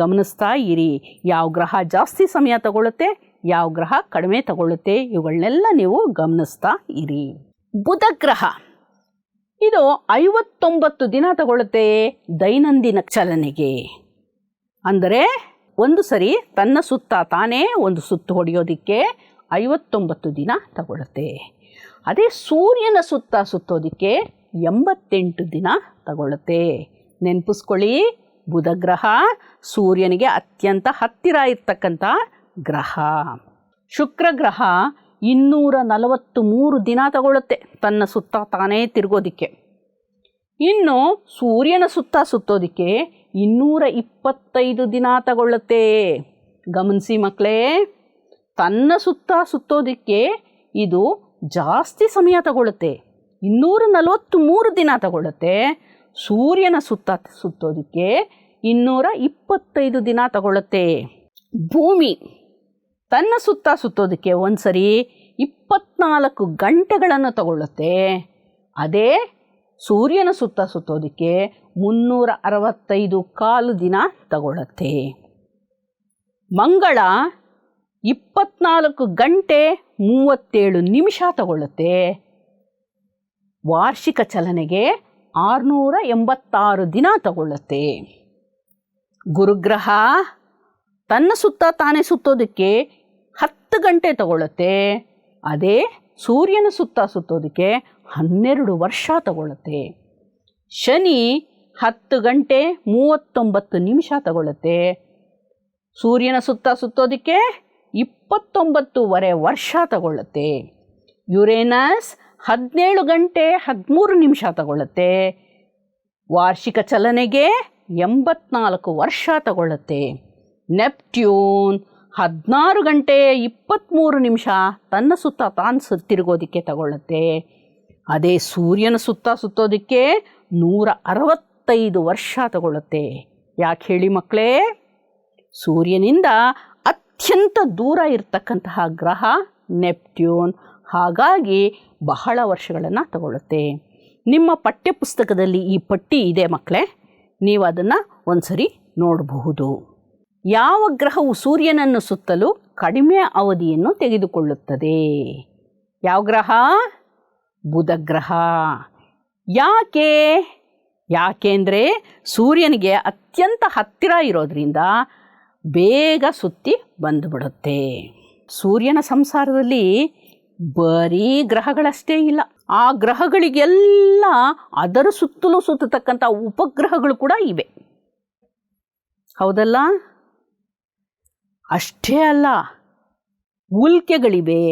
ಗಮನಿಸ್ತಾ ಇರಿ. ಯಾವ ಗ್ರಹ ಜಾಸ್ತಿ ಸಮಯ ತಗೊಳ್ಳುತ್ತೆ, ಯಾವ ಗ್ರಹ ಕಡಿಮೆ ತಗೊಳ್ಳುತ್ತೆ, ಇವುಗಳನ್ನೆಲ್ಲ ನೀವು ಗಮನಿಸ್ತಾ ಇರಿ. ಬುಧ ಗ್ರಹ, ಇದು 59 ದಿನ ತಗೊಳ್ಳುತ್ತೆ ದೈನಂದಿನ ಚಲನೆಗೆ. ಅಂದರೆ ಒಂದು ಸರಿ ತನ್ನ ಸುತ್ತ ತಾನೇ ಒಂದು ಸುತ್ತು ಹೊಡೆಯೋದಕ್ಕೆ 59 ದಿನ ತಗೊಳ್ಳುತ್ತೆ. ಅದೇ ಸೂರ್ಯನ ಸುತ್ತ ಸುತ್ತೋದಕ್ಕೆ 88 ದಿನ ತಗೊಳ್ಳುತ್ತೆ. ನೆನಪಿಸ್ಕೊಳ್ಳಿ, ಬುಧ ಗ್ರಹ ಸೂರ್ಯನಿಗೆ ಅತ್ಯಂತ ಹತ್ತಿರ ಇರ್ತಕ್ಕಂಥ ಗ್ರಹ. ಶುಕ್ರ ಗ್ರಹ 243 ದಿನ ತಗೊಳ್ಳುತ್ತೆ ತನ್ನ ಸುತ್ತ ತಾನೇ ತಿರುಗೋದಕ್ಕೆ. ಇನ್ನು ಸೂರ್ಯನ ಸುತ್ತ ಸುತ್ತೋದಕ್ಕೆ 225 ದಿನ ತಗೊಳ್ಳುತ್ತೆ. ಗಮನಿಸಿ ಮಕ್ಕಳೇ, ತನ್ನ ಸುತ್ತ ಸುತ್ತೋದಕ್ಕೆ ಇದು ಜಾಸ್ತಿ ಸಮಯ ತಗೊಳ್ಳುತ್ತೆ, 243 ದಿನ ತಗೊಳ್ಳುತ್ತೆ. ಸೂರ್ಯನ ಸುತ್ತ ಸುತ್ತೋದಕ್ಕೆ 225 ದಿನ ತಗೊಳ್ಳುತ್ತೆ. ಭೂಮಿ ತನ್ನ ಸುತ್ತ ಸುತ್ತೋದಕ್ಕೆ ಒಂದು ಸರಿ 24 ಗಂಟೆಗಳನ್ನು ತಗೊಳ್ಳುತ್ತೆ. ಅದೇ ಸೂರ್ಯನ ಸುತ್ತ ಸುತ್ತೋದಕ್ಕೆ 365 ಕಾಲು ದಿನ ತಗೊಳ್ಳುತ್ತೆ. ಮಂಗಳ 24 ಗಂಟೆ 37 ನಿಮಿಷ ತಗೊಳ್ಳುತ್ತೆ. ವಾರ್ಷಿಕ ಚಲನೆಗೆ 686 ದಿನ ತಗೊಳ್ಳುತ್ತೆ. ಗುರುಗ್ರಹ ತನ್ನ ಸುತ್ತ ತಾನೇ ಸುತ್ತೋದಕ್ಕೆ 10 ಗಂಟೆ ತಗೊಳ್ಳುತ್ತೆ. ಅದೇ ಸೂರ್ಯನ ಸುತ್ತ ಸುತ್ತೋದಕ್ಕೆ 12 ವರ್ಷ ತಗೊಳ್ಳುತ್ತೆ. ಶನಿ 10 ಗಂಟೆ 39 ನಿಮಿಷ ತಗೊಳ್ಳುತ್ತೆ. ಸೂರ್ಯನ ಸುತ್ತ ಸುತ್ತೋದಕ್ಕೆ 29.5 ವರ್ಷ ತಗೊಳ್ಳುತ್ತೆ. ಯುರೇನಸ್ 17 ಗಂಟೆ 13 ನಿಮಿಷ ತಗೊಳ್ಳುತ್ತೆ. ವಾರ್ಷಿಕ ಚಲನೆಗೆ 84 ವರ್ಷ ತಗೊಳ್ಳುತ್ತೆ. ನೆಪ್ಟ್ಯೂನ್ 16 ಗಂಟೆ 23 ನಿಮಿಷ ತನ್ನ ಸುತ್ತ ತಾನು ತಿರುಗೋದಕ್ಕೆ ತಗೊಳ್ಳುತ್ತೆ. ಅದೇ ಸೂರ್ಯನ ಸುತ್ತ ಸುತ್ತೋದಕ್ಕೆ 165 ವರ್ಷ ತಗೊಳ್ಳುತ್ತೆ. ಯಾಕೆ ಹೇಳಿ ಮಕ್ಕಳೇ? ಸೂರ್ಯನಿಂದ ಅತ್ಯಂತ ದೂರ ಇರತಕ್ಕಂತಹ ಗ್ರಹ ನೆಪ್ಟ್ಯೂನ್. ಹಾಗಾಗಿ ಬಹಳ ವರ್ಷಗಳನ್ನು ತಗೊಳ್ಳುತ್ತೆ. ನಿಮ್ಮ ಪಠ್ಯಪುಸ್ತಕದಲ್ಲಿ ಈ ಪಟ್ಟಿ ಇದೆ ಮಕ್ಕಳೇ, ನೀವು ಅದನ್ನು ಒಂದ್ಸರಿ ನೋಡಬಹುದು. ಯಾವ ಗ್ರಹವು ಸೂರ್ಯನನ್ನು ಸುತ್ತಲೂ ಕಡಿಮೆ ಅವಧಿಯನ್ನು ತೆಗೆದುಕೊಳ್ಳುತ್ತದೆ? ಯಾವ ಗ್ರಹ? ಬುಧ ಗ್ರಹ. ಯಾಕೆಂದರೆ ಸೂರ್ಯನಿಗೆ ಅತ್ಯಂತ ಹತ್ತಿರ ಇರೋದ್ರಿಂದ ಬೇಗ ಸುತ್ತಿ ಬಂದುಬಿಡುತ್ತೆ. ಸೂರ್ಯನ ಸಂಸಾರದಲ್ಲಿ ಬರೀ ಗ್ರಹಗಳಷ್ಟೇ ಇಲ್ಲ, ಆ ಗ್ರಹಗಳಿಗೆಲ್ಲ ಅದರ ಸುತ್ತಲೂ ಸುತ್ತತಕ್ಕಂಥ ಉಪಗ್ರಹಗಳು ಕೂಡ ಇವೆ. ಹೌದಲ್ಲ? ಅಷ್ಟೇ ಅಲ್ಲ, ಉಲ್ಕೆಗಳಿವೆ,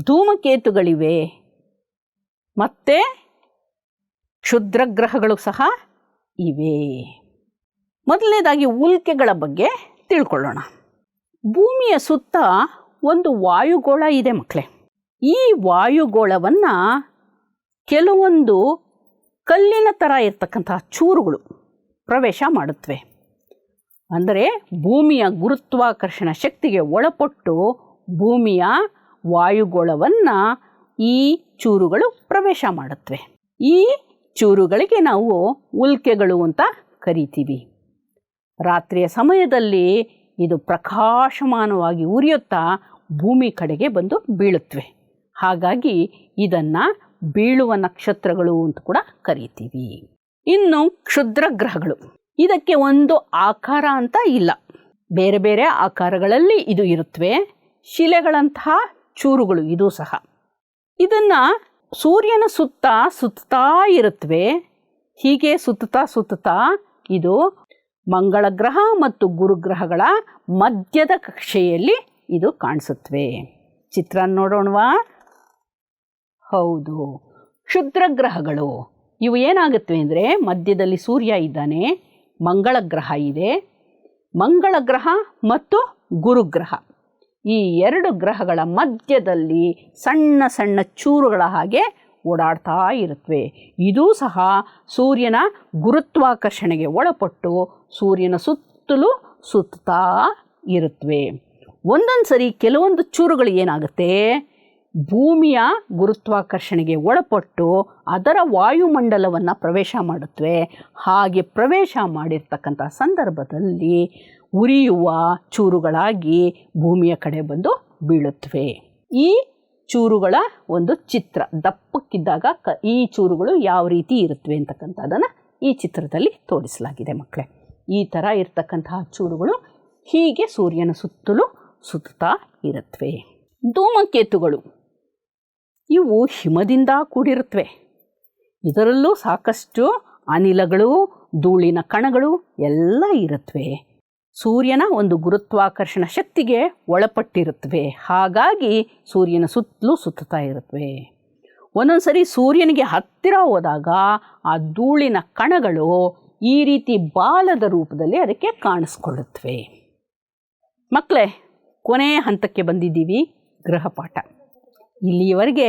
ಧೂಮಕೇತುಗಳಿವೆ, ಮತ್ತು ಕ್ಷುದ್ರಗ್ರಹಗಳು ಸಹ ಇವೆ. ಮೊದಲನೇದಾಗಿ ಉಲ್ಕೆಗಳ ಬಗ್ಗೆ ತಿಳ್ಕೊಳ್ಳೋಣ. ಭೂಮಿಯ ಸುತ್ತ ಒಂದು ವಾಯುಗೋಳ ಇದೆ ಮಕ್ಕಳೇ. ಈ ವಾಯುಗೋಳವನ್ನು ಕೆಲವೊಂದು ಕಲ್ಲಿನ ಥರ ಇರ್ತಕ್ಕಂತಹ ಚೂರುಗಳು ಪ್ರವೇಶ ಮಾಡುತ್ತವೆ. ಅಂದರೆ ಭೂಮಿಯ ಗುರುತ್ವಾಕರ್ಷಣ ಶಕ್ತಿಗೆ ಒಳಪಟ್ಟು ಭೂಮಿಯ ವಾಯುಗೋಳವನ್ನು ಈ ಚೂರುಗಳು ಪ್ರವೇಶ ಮಾಡುತ್ತವೆ. ಈ ಚೂರುಗಳಿಗೆ ನಾವು ಉಲ್ಕೆಗಳು ಅಂತ ಕರಿತೀವಿ. ರಾತ್ರಿಯ ಸಮಯದಲ್ಲಿ ಇದು ಪ್ರಕಾಶಮಾನವಾಗಿ ಉರಿಯುತ್ತಾ ಭೂಮಿ ಕಡೆಗೆ ಬಂದು ಬೀಳುತ್ತವೆ. ಹಾಗಾಗಿ ಇದನ್ನು ಬೀಳುವ ನಕ್ಷತ್ರಗಳು ಅಂತ ಕೂಡ ಕರಿತೀವಿ. ಇನ್ನು ಕ್ಷುದ್ರ ಗ್ರಹಗಳು, ಇದಕ್ಕೆ ಒಂದು ಆಕಾರ ಅಂತ ಇಲ್ಲ, ಬೇರೆ ಬೇರೆ ಆಕಾರಗಳಲ್ಲಿ ಇದು ಇರುತ್ತವೆ. ಶಿಲೆಗಳಂತಹ ಚೂರುಗಳು ಇದು ಸಹ. ಇದನ್ನು ಸೂರ್ಯನ ಸುತ್ತ ಸುತ್ತಾ ಇರುತ್ತವೆ. ಹೀಗೆ ಸುತ್ತಾ ಇದು ಮಂಗಳ ಗ್ರಹ ಮತ್ತು ಗುರುಗ್ರಹಗಳ ಮಧ್ಯದ ಕಕ್ಷೆಯಲ್ಲಿ ಇದು ಕಾಣಿಸುತ್ತವೆ. ಚಿತ್ರ ನೋಡೋಣವಾ? ಹೌದು, ಕ್ಷುದ್ರ ಗ್ರಹಗಳು ಇವು ಏನಾಗುತ್ತವೆ ಅಂದರೆ, ಮಧ್ಯದಲ್ಲಿ ಸೂರ್ಯ ಇದ್ದಾನೆ, ಮಂಗಳ ಗ್ರಹ ಇದೆ. ಮಂಗಳ ಗ್ರಹ ಮತ್ತು ಗುರುಗ್ರಹ ಈ ಎರಡು ಗ್ರಹಗಳ ಮಧ್ಯದಲ್ಲಿ ಸಣ್ಣ ಸಣ್ಣ ಚೂರುಗಳ ಹಾಗೆ ಓಡಾಡ್ತಾ ಇರುತ್ತವೆ. ಇದೂ ಸಹ ಸೂರ್ಯನ ಗುರುತ್ವಾಕರ್ಷಣೆಗೆ ಒಳಪಟ್ಟು ಸೂರ್ಯನ ಸುತ್ತಲೂ ಸುತ್ತಾ ಇರುತ್ತವೆ. ಒಂದೊಂದು ಸರಿ ಕೆಲವೊಂದು ಚೂರುಗಳು ಏನಾಗುತ್ತೆ, ಭೂಮಿಯ ಗುರುತ್ವಾಕರ್ಷಣೆಗೆ ಒಳಪಟ್ಟು ಅದರ ವಾಯುಮಂಡಲವನ್ನು ಪ್ರವೇಶ ಮಾಡುತ್ತವೆ. ಹಾಗೆ ಪ್ರವೇಶ ಮಾಡಿರ್ತಕ್ಕಂಥ ಸಂದರ್ಭದಲ್ಲಿ ಉರಿಯುವ ಚೂರುಗಳಾಗಿ ಭೂಮಿಯ ಕಡೆ ಬಂದು ಬೀಳುತ್ತವೆ. ಈ ಚೂರುಗಳ ಒಂದು ಚಿತ್ರ ದಪ್ಪಕ್ಕಿದ್ದಾಗ ಈ ಚೂರುಗಳು ಯಾವ ರೀತಿ ಇರುತ್ತವೆ ಅಂತಕ್ಕಂಥದ್ದನ್ನು ಈ ಚಿತ್ರದಲ್ಲಿ ತೋರಿಸಲಾಗಿದೆ ಮಕ್ಕಳೇ. ಈ ಥರ ಇರ್ತಕ್ಕಂತಹ ಚೂರುಗಳು ಹೀಗೆ ಸೂರ್ಯನ ಸುತ್ತಲೂ ಸುತ್ತಾ ಇರುತ್ತವೆ. ಧೂಮಕೇತುಗಳು ಇವು ಹಿಮದಿಂದ ಕೂಡಿರುತ್ತವೆ. ಇದರಲ್ಲೂ ಸಾಕಷ್ಟು ಅನಿಲಗಳು, ಧೂಳಿನ ಕಣಗಳು ಎಲ್ಲ ಇರುತ್ತವೆ. ಸೂರ್ಯನ ಒಂದು ಗುರುತ್ವಾಕರ್ಷಣ ಶಕ್ತಿಗೆ ಒಳಪಟ್ಟಿರುತ್ತವೆ. ಹಾಗಾಗಿ ಸೂರ್ಯನ ಸುತ್ತಲೂ ಸುತ್ತಾ ಇರುತ್ತವೆ. ಒಂದೊಂದು ಸರಿ ಸೂರ್ಯನಿಗೆ ಹತ್ತಿರ ಹೋದಾಗ ಆ ಧೂಳಿನ ಕಣಗಳು ಈ ರೀತಿ ಬಾಲದ ರೂಪದಲ್ಲಿ ಅದಕ್ಕೆ ಕಾಣಿಸ್ಕೊಳ್ಳುತ್ತವೆ. ಮಕ್ಕಳೇ, ಕೊನೆಯ ಹಂತಕ್ಕೆ ಬಂದಿದ್ದೀವಿ, ಗೃಹಪಾಠ. ಇಲ್ಲಿಯವರೆಗೆ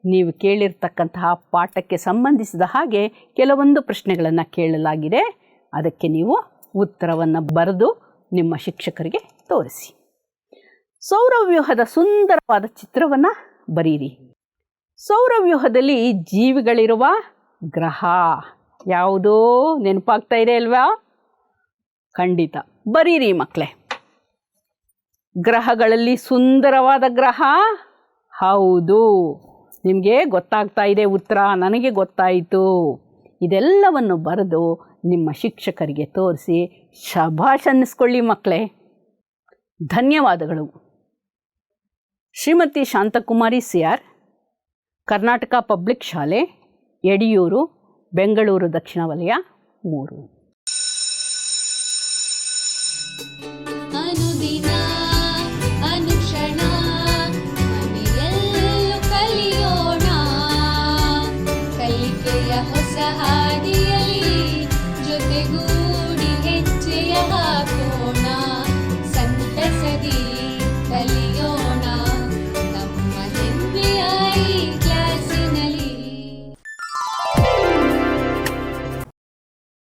ನೀವು ಕೇಳಿರ್ತಕ್ಕಂತಹ ಪಾಠಕ್ಕೆ ಸಂಬಂಧಿಸಿದ ಹಾಗೆ ಕೆಲವೊಂದು ಪ್ರಶ್ನೆಗಳನ್ನು ಕೇಳಲಾಗಿದೆ. ಅದಕ್ಕೆ ನೀವು ಉತ್ತರವನ್ನು ಬರೆದು ನಿಮ್ಮ ಶಿಕ್ಷಕರಿಗೆ ತೋರಿಸಿ. ಸೌರವ್ಯೂಹದ ಸುಂದರವಾದ ಚಿತ್ರವನ್ನು ಬರೀರಿ. ಸೌರವ್ಯೂಹದಲ್ಲಿ ಜೀವಿಗಳಿರುವ ಗ್ರಹ. ಯಾವುದೋ ನೆನಪಾಗ್ತಾ ಇದೆ ಅಲ್ವಾ? ಖಂಡಿತ ಬರೀರಿ ಮಕ್ಕಳೇ. ಗ್ರಹಗಳಲ್ಲಿ ಸುಂದರವಾದ ಗ್ರಹ ಹೌದು. ನಿಮಗೆ ಗೊತ್ತಾಗ್ತಾ ಇದೆ ಉತ್ತರ, ನನಗೆ ಗೊತ್ತಾಯಿತು. ಇದೆಲ್ಲವನ್ನು ಬರೆದು ನಿಮ್ಮ ಶಿಕ್ಷಕರಿಗೆ ತೋರಿಸಿ ಶಭಾಷ್ ಅನ್ನಿಸ್ಕೊಳ್ಳಿ ಮಕ್ಕಳೇ. ಧನ್ಯವಾದಗಳು. ಶ್ರೀಮತಿ ಶಾಂತಕುಮಾರಿ CR, ಕರ್ನಾಟಕ ಪಬ್ಲಿಕ್ ಶಾಲೆ, ಯಡಿಯೂರು, ಬೆಂಗಳೂರು ದಕ್ಷಿಣ ವಲಯ 3. ಅನುದಿನ